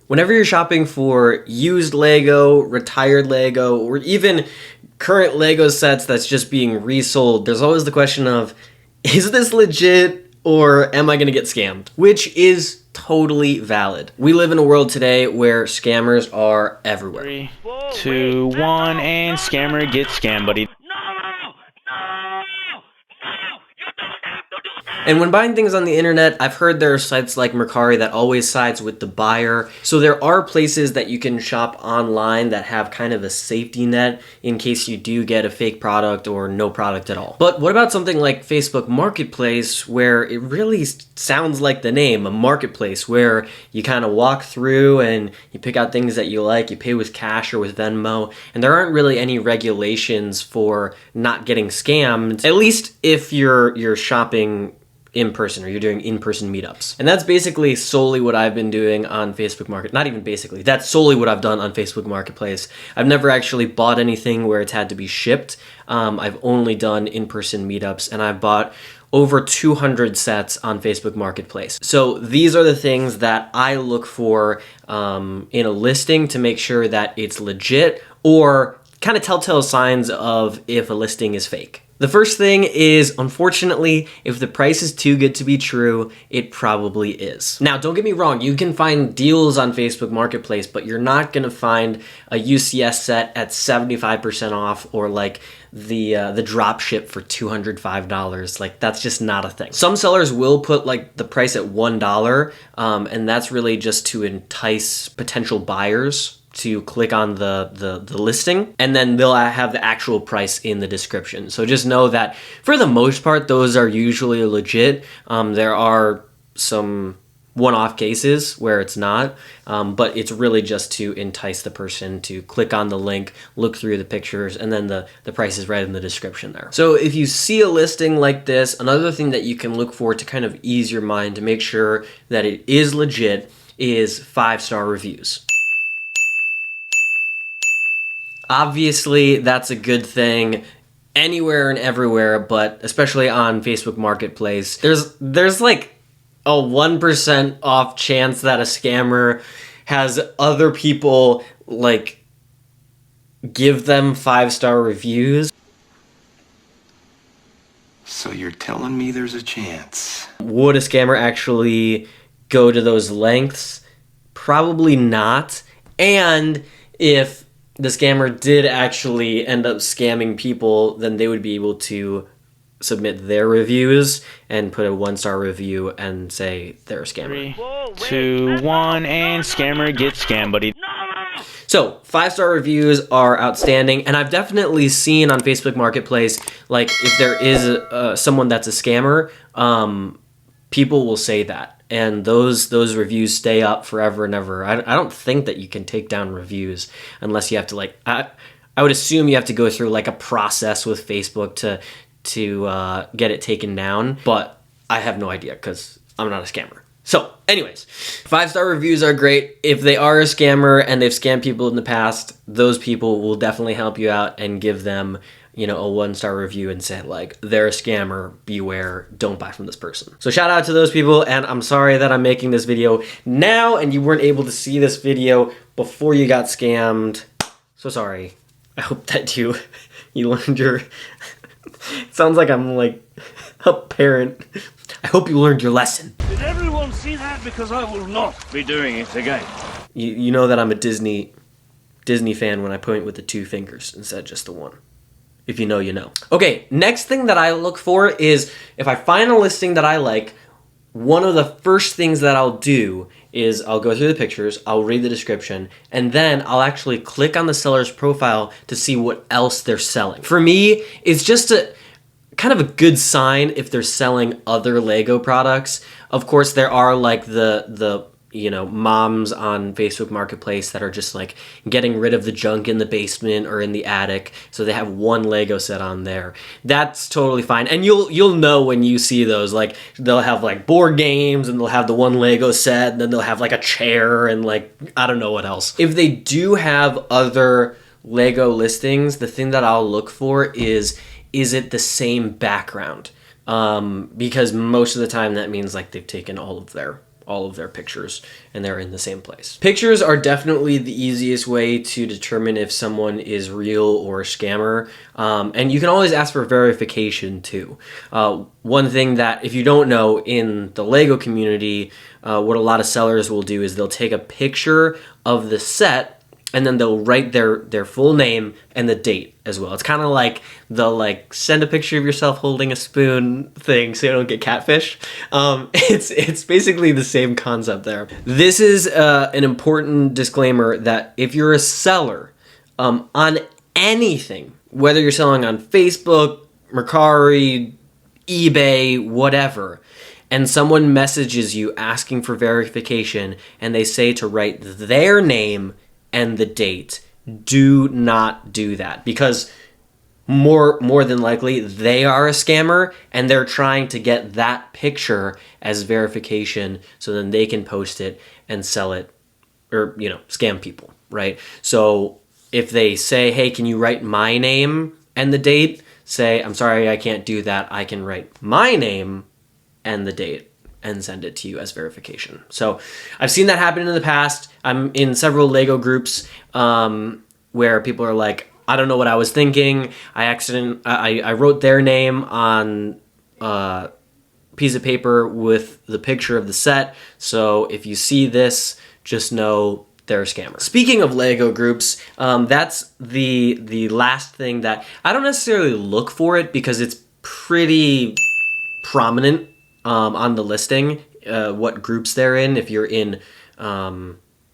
Whenever you're shopping for used Lego, retired Lego, or even current Lego sets that's just being resold, there's always the question of, is this legit or am I gonna get scammed? Which is totally valid. We live in a world today where scammers are everywhere. 3, 2, 1, and scammer gets scammed, buddy. And when buying things on the internet, I've heard there are sites like Mercari that always sides with the buyer. So there are places that you can shop online that have kind of a safety net in case you do get a fake product or no product at all. But what about something like Facebook Marketplace, where it really sounds like the name, a marketplace, where you kind of walk through and you pick out things that you like, you pay with cash or with Venmo, and there aren't really any regulations for not getting scammed, at least if you're shopping in person or you're doing in-person meetups. And that's basically solely what I've been doing on Facebook Market. Not even basically, that's solely what I've done on Facebook Marketplace. I've never actually bought anything where it's had to be shipped. I've only done in-person meetups, and I've bought over 200 sets on Facebook Marketplace. So these are the things that I look for in a listing to make sure that it's legit, or kind of telltale signs of if a listing is fake. The first thing is, unfortunately, if the price is too good to be true, it probably is. Now, don't get me wrong, you can find deals on Facebook Marketplace, but you're not gonna find a UCS set at 75% off, or like the drop ship for $205. Like, that's just not a thing. Some sellers will put like the price at $1, and that's really just to entice potential buyers to click on the listing, and then they'll have the actual price in the description. So just know that for the most part, those are usually legit. There are some one-off cases where it's not, but it's really just to entice the person to click on the link, look through the pictures, and then the price is right in the description there. So if you see a listing like this, another thing that you can look for to kind of ease your mind to make sure that it is legit is 5-star reviews. Obviously, that's a good thing anywhere and everywhere, but especially on Facebook Marketplace, there's like a 1% off chance that a scammer has other people like give them 5-star reviews. So you're telling me there's a chance? Would a scammer actually go to those lengths? Probably not. And if the scammer did actually end up scamming people, then they would be able to submit their reviews and put a 1-star review and say they're a scammer. 3, 2, 1, and scammer gets scammed, buddy. So 5-star reviews are outstanding, and I've definitely seen on Facebook Marketplace, like if there is someone that's a scammer, people will say that. And those reviews stay up forever and ever. I don't think that you can take down reviews unless you have to like, I would assume you have to go through like a process with Facebook to get it taken down, but I have no idea because I'm not a scammer. So anyways, 5-star reviews are great. If they are a scammer and they've scammed people in the past, those people will definitely help you out and give them, you know, a 1-star review and say like, they're a scammer, beware, don't buy from this person. So shout out to those people, and I'm sorry that I'm making this video now and you weren't able to see this video before you got scammed. So sorry. I hope that you learned your, it sounds like I'm like a parent. I hope you learned your lesson. Did everyone see that? Because I will not be doing it again. You know that I'm a Disney fan when I point with the 2 fingers instead of just the 1. If you know, you know. Okay, next thing that I look for is if I find a listing that I like, one of the first things that I'll do is I'll go through the pictures, I'll read the description, and then I'll actually click on the seller's profile to see what else they're selling. For me, it's just a kind of a good sign if they're selling other Lego products. Of course, there are like the you know, moms on Facebook Marketplace that are just like getting rid of the junk in the basement or in the attic, so they have one Lego set on there. That's totally fine, and you'll know when you see those. Like, they'll have like board games, and they'll have the one Lego set, and then they'll have like a chair and like I don't know what else. If they do have other Lego listings, the thing that I'll look for is it the same background? Because most of the time that means like they've taken all of their all of their pictures and they're in the same place. Pictures are definitely the easiest way to determine if someone is real or a scammer. And you can always ask for verification too. One thing that, if you don't know, in the Lego community, what a lot of sellers will do is they'll take a picture of the set and then they'll write their full name and the date as well. It's kind of like the send a picture of yourself holding a spoon thing so you don't get catfish. It's basically the same concept there. This is an important disclaimer that if you're a seller on anything, whether you're selling on Facebook, Mercari, eBay, whatever, and someone messages you asking for verification and they say to write their name and the date, do not do that, because more than likely they are a scammer and they're trying to get that picture as verification so then they can post it and sell it, or scam people, right? So if they say, hey, can you write my name and the date, say, I'm sorry, I can't do that. I can write my name and the date and send it to you as verification. So I've seen that happen in the past. I'm in several Lego groups where people are like, I don't know what I was thinking. I wrote their name on a piece of paper with the picture of the set. So if you see this, just know they're a scammer. Speaking of Lego groups, that's the last thing that I don't necessarily look for it because it's pretty prominent on the listing, what groups they're in, if you're in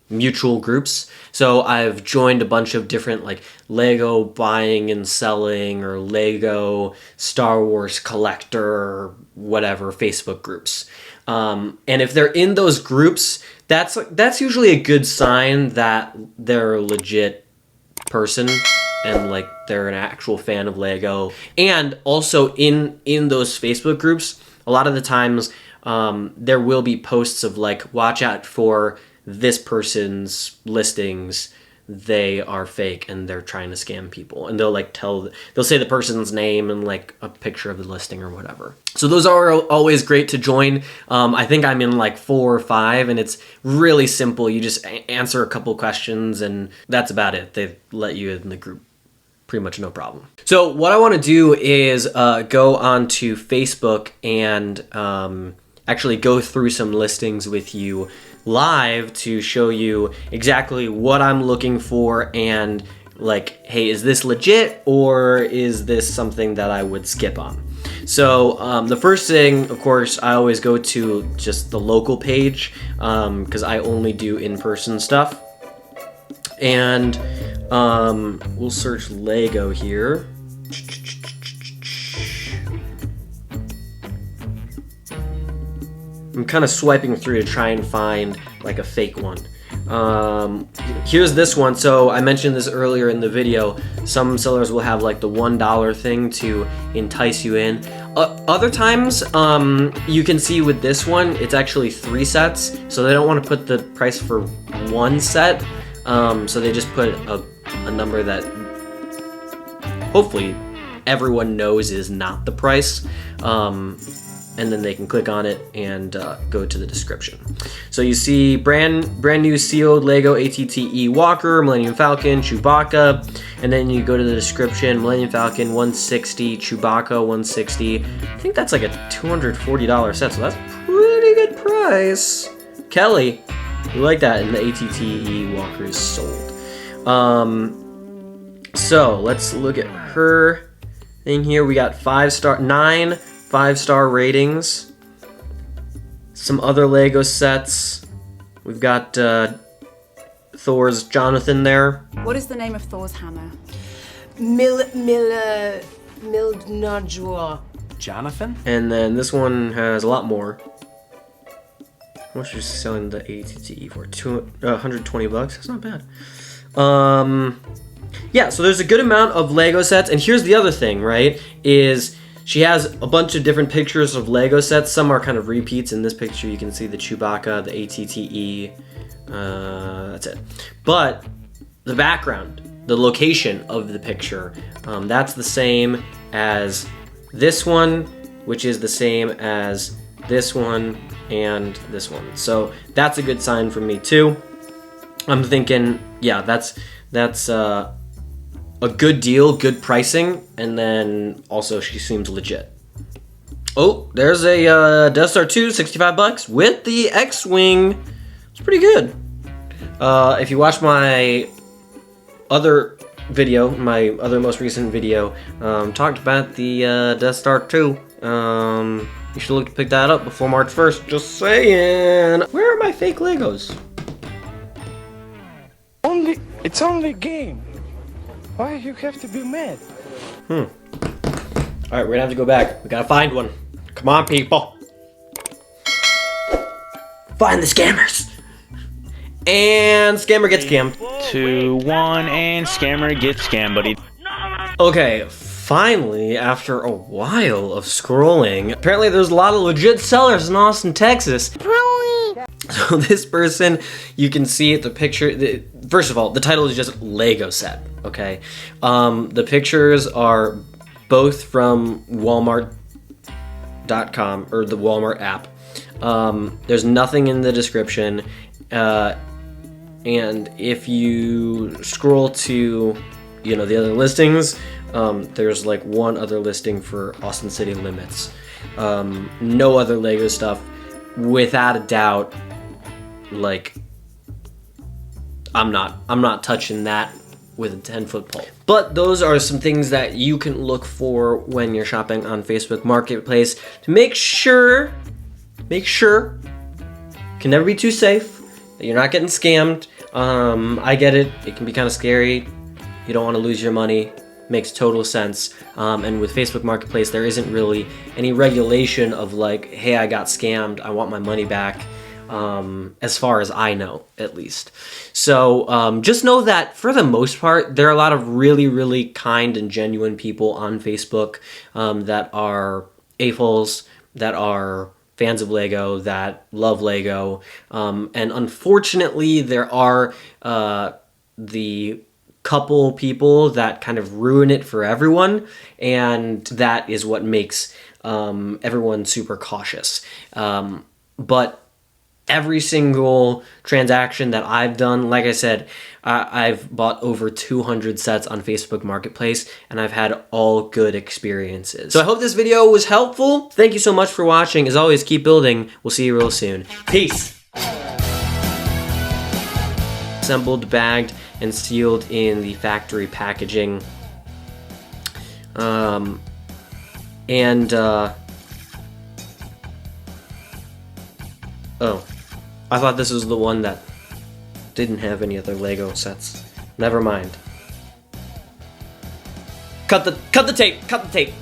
mutual groups. So I've joined a bunch of different Lego buying and selling or Lego Star Wars collector or whatever Facebook groups. And if they're in those groups, that's usually a good sign that they're a legit person and they're an actual fan of Lego. And also in those Facebook groups, a lot of the times there will be posts of watch out for this person's listings, they are fake and they're trying to scam people, and they'll say the person's name and a picture of the listing or whatever. So those are always great to join. I think I'm in 4 or 5 and it's really simple. You just answer a couple questions and that's about it. They let you in the group pretty much no problem. So what I want to do is go on to Facebook and actually go through some listings with you live to show you exactly what I'm looking for and hey, is this legit or is this something that I would skip on? So the first thing, of course, I always go to just the local page because I only do in-person stuff. And we'll search Lego here. I'm kind of swiping through to try and find a fake one. Here's this one. So I mentioned this earlier in the video. Some sellers will have the $1 thing to entice you in. Other times, you can see with this one, it's actually 3 sets. So they don't want to put the price for 1 set. So they just put a number that hopefully everyone knows is not the price. And then they can click on it and go to the description. So you see brand new sealed Lego ATTE Walker, Millennium Falcon, Chewbacca, and then you go to the description, Millennium Falcon 160, Chewbacca 160. I think that's a $240 set, so that's pretty good price. Kelly, you like that, and the ATTE Walker is sold. So let's look at her thing here. We got 9 5-star ratings. Some other Lego sets. We've got Thor's Jonathan there. What is the name of Thor's hammer? Mildnajor. Jonathan? And then this one has a lot more. How much is she selling the ATTE for? $120. That's not bad. Yeah, so there's a good amount of Lego sets. And here's the other thing, right? Is she has a bunch of different pictures of Lego sets. Some are kind of repeats. In this picture, you can see the Chewbacca, the ATTE. That's it. But the background, the location of the picture, that's the same as this one, which is the same as this one and this one. So that's a good sign for me too. I'm thinking, yeah, that's a good deal, good pricing, and then also she seems legit. Oh, there's a Death Star 2, 65 bucks with the X-Wing. It's pretty good. If you watch my other video, my other most recent video, talked about the Death Star 2. You should look to pick that up before March 1st. Just saying. Where are my fake Legos? It's only a game. Why you have to be mad? Alright, we're gonna have to go back. We gotta find one. Come on, people. Find the scammers. And scammer gets scammed. 2, 1, and scammer gets scammed, buddy. Okay, finally, after a while of scrolling, apparently there's a lot of legit sellers in Austin, Texas. So this person, you can see the picture. First of all, the title is just Lego set, okay? The pictures are both from Walmart.com, or the Walmart app. There's nothing in the description. And if you scroll to, the other listings, there's like one other listing for Austin City Limits. No other Lego stuff. Without a doubt, like, I'm not touching that with a 10-foot pole. But those are some things that you can look for when you're shopping on Facebook Marketplace to make sure, can never be too safe, that you're not getting scammed. I get it. It can be kind of scary. You don't want to lose your money. Makes total sense. And with Facebook Marketplace, there isn't really any regulation of like, hey, I got scammed, I want my money back. As far as I know, at least. So just know that for the most part, there are a lot of really, really kind and genuine people on Facebook that are AFOLs, that are fans of Lego, that love Lego. And unfortunately, there are the couple people that kind of ruin it for everyone, and that is what makes everyone super cautious. But every single transaction that I've done, like I said, I've bought over 200 sets on Facebook Marketplace, and I've had all good experiences. So I hope this video was helpful. Thank you so much for watching. As always, keep building. We'll see you real soon. Peace! Assembled, bagged, and sealed in the factory packaging. Oh, I thought this was the one that didn't have any other Lego sets. Never mind. Cut the tape, cut the tape.